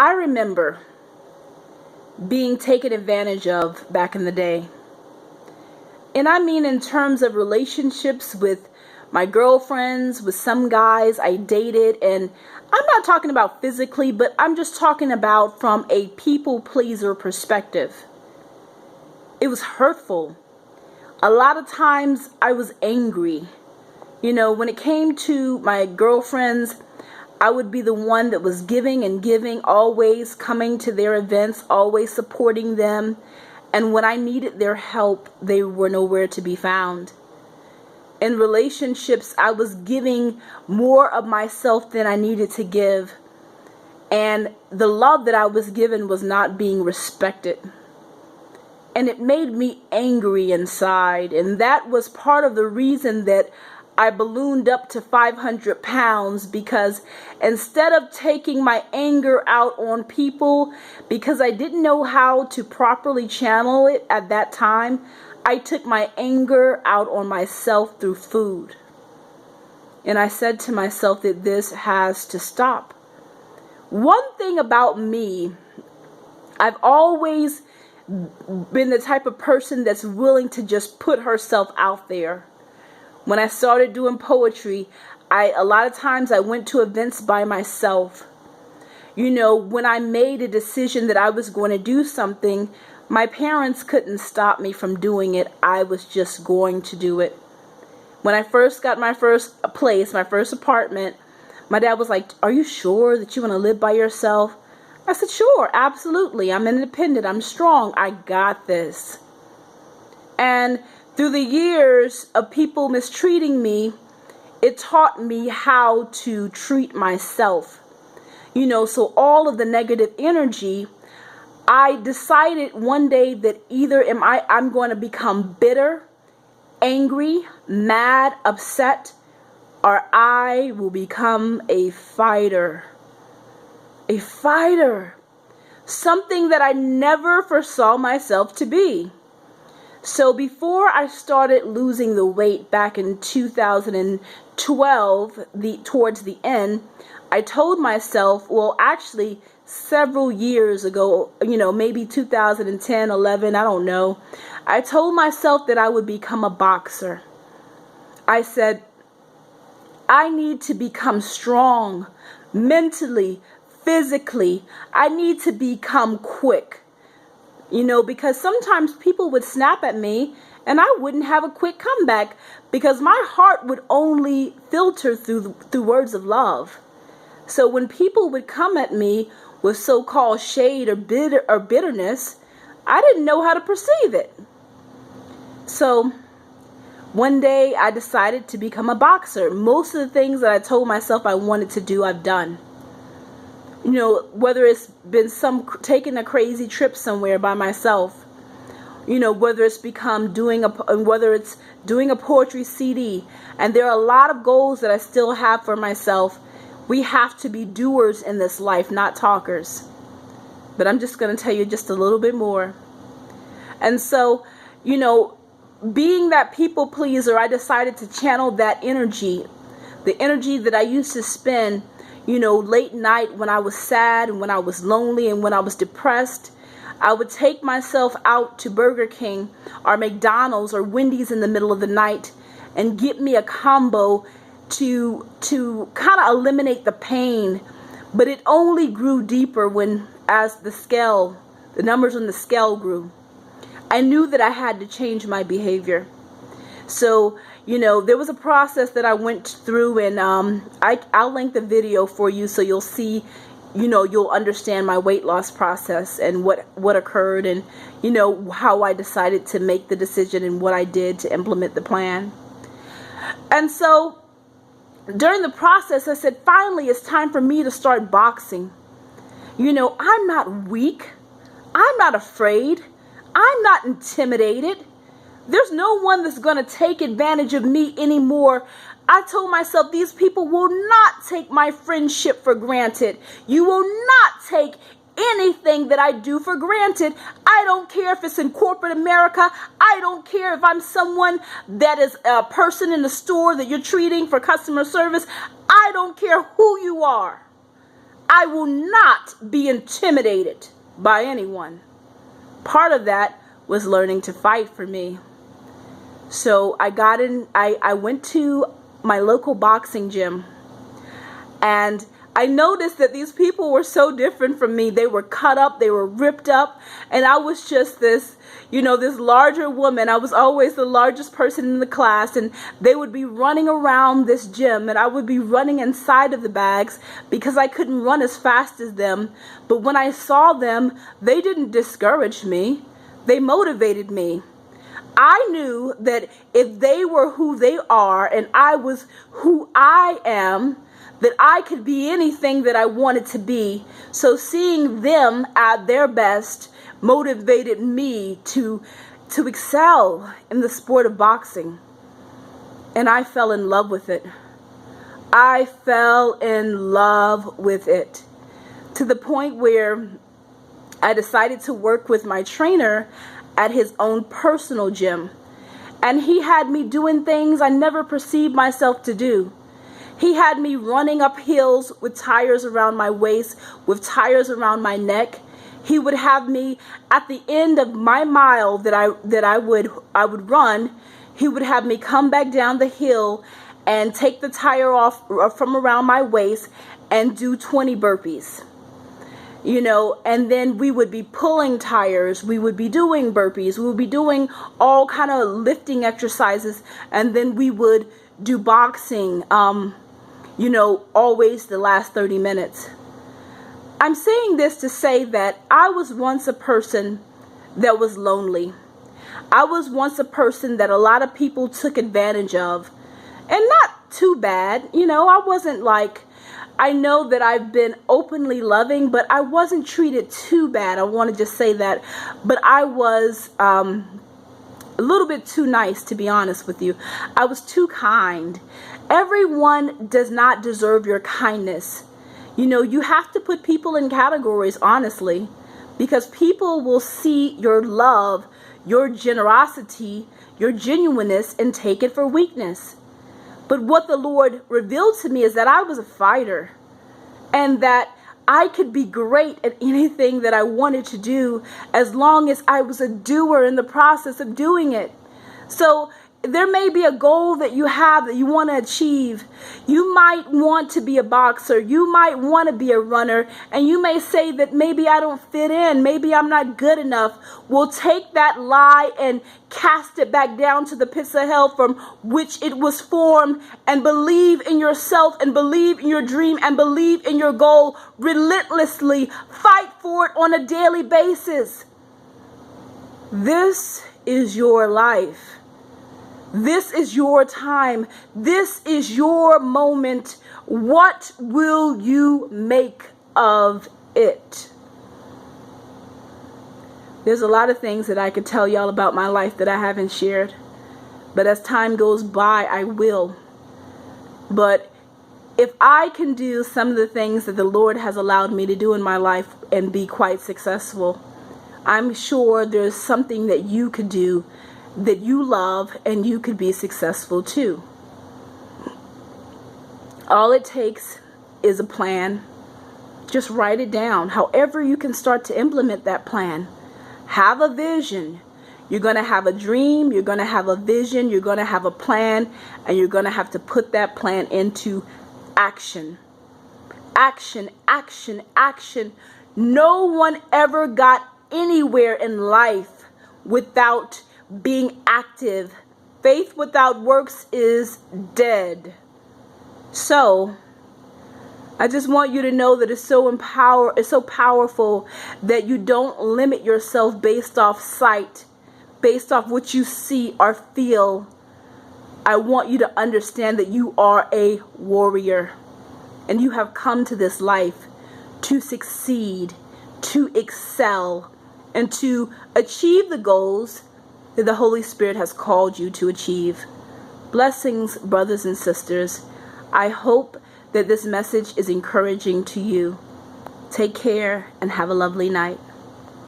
I remember being taken advantage of back in the day. And I mean in terms of relationships with my girlfriends, with some guys I dated, and I'm not talking about physically, but I'm just talking about from a people pleaser perspective. It was hurtful. A lot of times I was angry. You know, when it came to my girlfriends, I would be the one that was giving and giving, always coming to their events, always supporting them. And when I needed their help, they were nowhere to be found. In relationships, I was giving more of myself than I needed to give. And the love that I was given was not being respected. And it made me angry inside. And that was part of the reason that I ballooned up to 500 pounds, because instead of taking my anger out on people, because I didn't know how to properly channel it at that time, I took my anger out on myself through food. And I said to myself that this has to stop. One thing about me, I've always been the type of person that's willing to just put herself out there. When I started doing poetry, a lot of times I went to events by myself. You know, when I made a decision that I was going to do something, my parents couldn't stop me from doing it. I was just going to do it. When I first got my first place, my first apartment, my dad was like, "Are you sure that you want to live by yourself?" I said, "Sure, absolutely. I'm independent. I'm strong. I got this." And through the years of people mistreating me, it taught me how to treat myself. You know, so all of the negative energy, I decided one day that either I'm going to become bitter, angry, mad, upset, or I will become a fighter. A fighter. Something that I never foresaw myself to be. So before I started losing the weight back in 2012, towards the end, I told myself, well, actually several years ago, you know, maybe 2010, 11, I don't know. I told myself that I would become a boxer. I said, I need to become strong mentally, physically. I need to become quick. You know, because sometimes people would snap at me and I wouldn't have a quick comeback, because my heart would only filter through words of love. So when people would come at me with so-called shade or bitterness, I didn't know how to perceive it. So one day I decided to become a boxer. Most of the things that I told myself I wanted to do, I've done. You know, whether it's been taking a crazy trip somewhere by myself, you know, whether it's whether it's doing a poetry CD, and there are a lot of goals that I still have for myself. We have to be doers in this life, not talkers. But I'm just going to tell you just a little bit more. And so, you know, being that people pleaser, I decided to channel that energy, the energy that I used to spend, you know, late night when I was sad and when I was lonely and when I was depressed. I would take myself out to Burger King or McDonald's or Wendy's in the middle of the night and get me a combo to kind of eliminate the pain. But it only grew deeper as the numbers on the scale grew. I knew that I had to change my behavior. So, you know, there was a process that I went through, and I'll link the video for you so you'll see, you know, you'll understand my weight loss process and what occurred, and, you know, how I decided to make the decision and what I did to implement the plan. And so during the process, I said, finally, it's time for me to start boxing. You know, I'm not weak. I'm not afraid. I'm not intimidated. There's no one that's going to take advantage of me anymore. I told myself, these people will not take my friendship for granted. You will not take anything that I do for granted. I don't care if it's in corporate America. I don't care if I'm someone that is a person in the store that you're treating for customer service. I don't care who you are. I will not be intimidated by anyone. Part of that was learning to fight for me. So I went to my local boxing gym, and I noticed that these people were so different from me. They were cut up, they were ripped up, and I was just this, this larger woman. I was always the largest person in the class, and they would be running around this gym, and I would be running inside of the bags because I couldn't run as fast as them. But when I saw them, they didn't discourage me. They motivated me. I knew that if they were who they are and I was who I am, that I could be anything that I wanted to be. So seeing them at their best motivated me to excel in the sport of boxing. And I fell in love with it. I fell in love with it to the point where I decided to work with my trainer at his own personal gym. And he had me doing things I never perceived myself to do. He had me running up hills with tires around my waist, with tires around my neck. He would have me at the end of my mile that I would run. He would have me come back down the hill and take the tire off from around my waist and do 20 burpees. And then we would be pulling tires, we would be doing burpees, we would be doing all kind of lifting exercises, and then we would do boxing, always the last 30 minutes. I'm saying this to say that I was once a person that was lonely. I was once a person that a lot of people took advantage of, and not too bad. I wasn't like, I know that I've been openly loving, but I wasn't treated too bad. I want to just say that. But I was a little bit too nice, to be honest with you. I was too kind. Everyone does not deserve your kindness. You have to put people in categories, honestly, because people will see your love, your generosity, your genuineness, and take it for weakness. But what the Lord revealed to me is that I was a fighter, and that I could be great at anything that I wanted to do as long as I was a doer in the process of doing it. So there may be a goal that you have that you want to achieve. You might want to be a boxer. You might want to be a runner. And you may say that maybe I don't fit in. Maybe I'm not good enough. Well, take that lie and cast it back down to the pits of hell from which it was formed, and believe in yourself, and believe in your dream, and believe in your goal relentlessly. Fight for it on a daily basis. This is your life. This is your time. This is your moment. What will you make of it? There's a lot of things that I could tell y'all about my life that I haven't shared. But as time goes by, I will. But if I can do some of the things that the Lord has allowed me to do in my life and be quite successful, I'm sure there's something that you could do that you love, and you could be successful too. All it takes is a plan. Just write it down. However you can start to implement that plan. Have a vision. You're going to have a dream. You're going to have a vision. You're going to have a plan. And you're going to have to put that plan into action. Action, action, action. No one ever got anywhere in life without being active. Faith without works is dead. So I just want you to know that it's so powerful that you don't limit yourself based off sight, based off what you see or feel. I want you to understand that you are a warrior, and you have come to this life to succeed, to excel, and to achieve the goals that the Holy Spirit has called you to achieve. Blessings, brothers and sisters. I hope that this message is encouraging to you. Take care and have a lovely night.